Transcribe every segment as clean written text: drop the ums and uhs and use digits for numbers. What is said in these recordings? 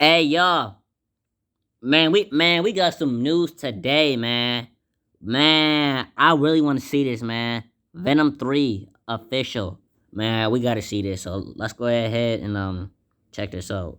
Hey y'all, man, we got some news today, man. Man, I really want to see this, man. Venom 3 official, man. We gotta see this. So let's go ahead and check this out.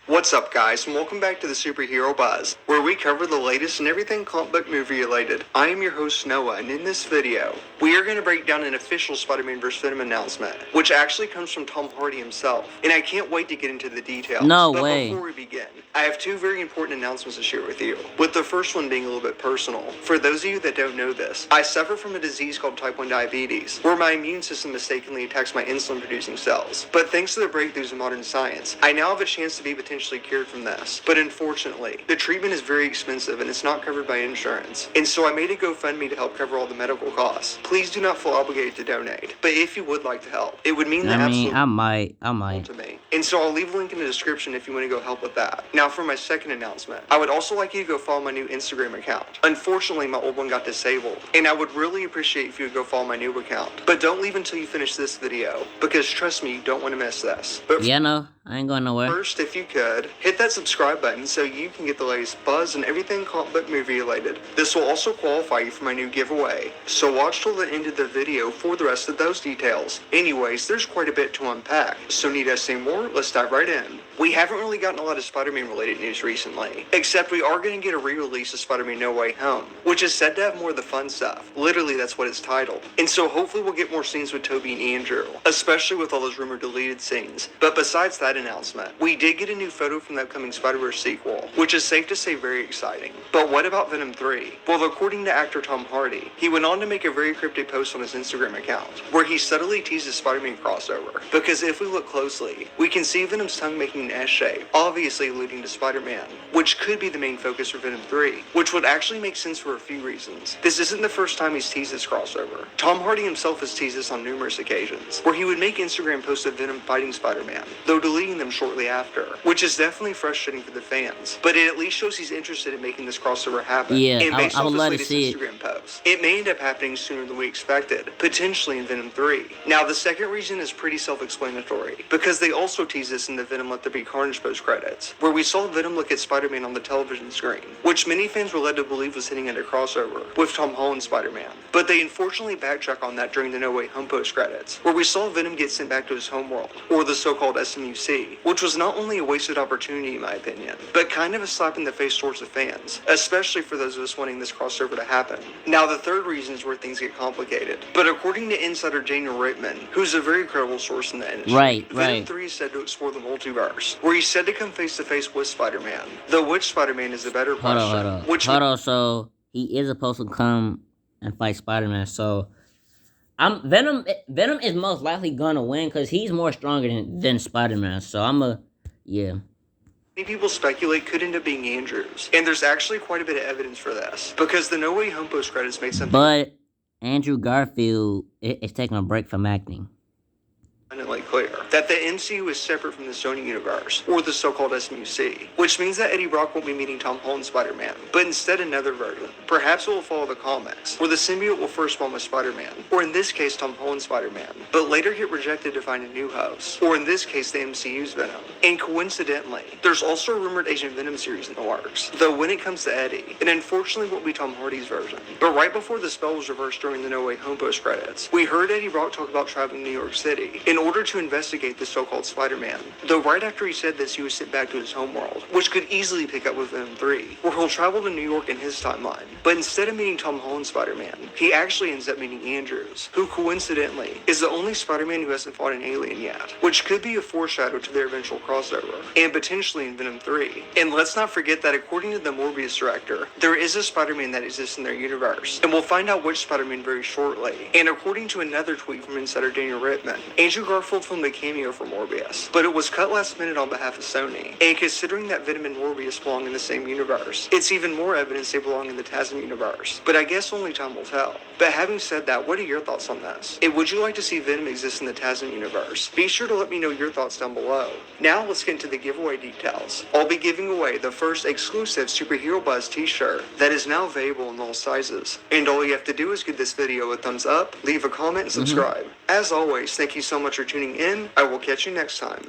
What's up, guys, and welcome back to the Superhero Buzz, where we cover the latest and everything comic book movie related. I am your host, Noah, and in this video, we are going to break down an official Spider-Man vs. Venom announcement, which actually comes from Tom Hardy himself, and I can't wait to get into the details. No but way. before we begin, I have two very important announcements to share with you, with the first one being a little bit personal. For those of you that don't know this, I suffer from a disease called type 1 diabetes, where my immune system mistakenly attacks my insulin-producing cells. But thanks to the breakthroughs in modern science, I now have a chance to be potentially cured from this. But unfortunately, the treatment is very expensive and it's not covered by insurance. And so I made a GoFundMe to help cover all the medical costs. Please do not feel obligated to donate, but if you would like to help, it would mean the absolute I might. to me. And so I'll leave a link in the description if you want to go help with that. Now for my second announcement, I would also like you to go follow my new Instagram account. Unfortunately, my old one got disabled, and I would really appreciate if you would go follow my new account. But don't leave until you finish this video, because trust me, you don't want to miss this. But Yeah, no, I ain't going nowhere. first, if you could, hit that subscribe button so you can get the latest buzz and everything comic book movie related. This will also qualify you for my new giveaway, so watch till the end of the video for the rest of those details. Anyways, there's quite a bit to unpack, so need I say more? Let's dive right in. We haven't really gotten a lot of Spider-Man related news recently, except we are going to get a re-release of Spider-Man No Way Home, which is said to have more of the fun stuff. Literally, that's what it's titled. And so hopefully we'll get more scenes with Tobey and Andrew, especially with all those rumored deleted scenes. But besides that announcement, we did get a new photo from the upcoming Spider-Verse sequel, which is safe to say very exciting. But what about Venom 3? Well, according to actor Tom Hardy, he went on to make a very cryptic post on his Instagram account, where he subtly teases Spider-Man crossover. Because if we look closely, we can see Venom's tongue making an S shape, obviously alluding to Spider-Man, which could be the main focus for Venom 3, which would actually make sense for a few reasons. This isn't the first time he's teased this crossover. Tom Hardy himself has teased this on numerous occasions, where he would make Instagram posts of Venom fighting Spider-Man, though deleting them shortly after, which is definitely frustrating for the fans, but it at least shows he's interested in making this crossover happen. Yeah, and based I off would his love to latest see it. Instagram post, it may end up happening sooner than we expected, potentially in Venom 3. Now, the second reason is pretty self-explanatory, because they also teased this in the Venom Let There Be Carnage post-credits, where we saw Venom look at Spider-Man on the television screen, which many fans were led to believe was hinting at a crossover with Tom Holland's Spider-Man. But they unfortunately backtrack on that during the No Way Home post-credits, where we saw Venom get sent back to his homeworld, or the so-called SMUC, which was not only a wasted opportunity in my opinion, but kind of a slap in the face towards the fans, especially for those of us wanting this crossover to happen. Now, the third reason is where things get complicated, but according to insider Daniel Rittman, who's a very credible source in the industry, Venom 3 is said to explore the multiverse, where he's said to come face to face with Spider-Man. Though which Spider-Man is a better question? Hold on. So he is supposed to come and fight Spider-Man. So Venom is most likely gonna win because he's more stronger than Spider-Man. So yeah. Many people speculate could end up being Andrews, and there's actually quite a bit of evidence for this, because the No Way Home post credits made something But Andrew Garfield is taking a break from acting. abundantly clear that the MCU is separate from the Sony universe, or the so-called SMUC, which means that Eddie Brock won't be meeting Tom Holland's Spider-Man, but instead another version. Perhaps it will follow the comics, where the symbiote will first spawn with Spider-Man, or in this case Tom Holland's Spider-Man, but later get rejected to find a new host, or in this case the MCU's Venom. And coincidentally, there's also a rumored Agent Venom series in the works, though when it comes to Eddie, it unfortunately won't be Tom Hardy's version. But right before the spell was reversed during the No Way Home post credits, we heard Eddie Brock talk about traveling to New York City in order to investigate the so-called Spider-Man. Though right after he said this, he was sent back to his homeworld, which could easily pick up with Venom 3, where he'll travel to New York in his timeline. But instead of meeting Tom Holland's Spider-Man, he actually ends up meeting Andrews, who coincidentally is the only Spider-Man who hasn't fought an alien yet, which could be a foreshadow to their eventual crossover, and potentially in Venom 3. And let's not forget that according to the Morbius director, there is a Spider-Man that exists in their universe, and we'll find out which Spider-Man very shortly. And according to another tweet from insider Daniel Rittman, Andrew Garfield filmed a cameo for Morbius, but it was cut last minute on behalf of Sony. And considering that Venom and Morbius belong in the same universe, it's even more evidence they belong in the TASM universe. But I guess only time will tell. But having said that, what are your thoughts on this? And would you like to see Venom exist in the TASM universe? Be sure to let me know your thoughts down below. Now let's get into the giveaway details. I'll be giving away the first exclusive Superhero Buzz t-shirt that is now available in all sizes. And all you have to do is give this video a thumbs up, leave a comment, and subscribe. As always, thank you so much for tuning in. I will catch you next time.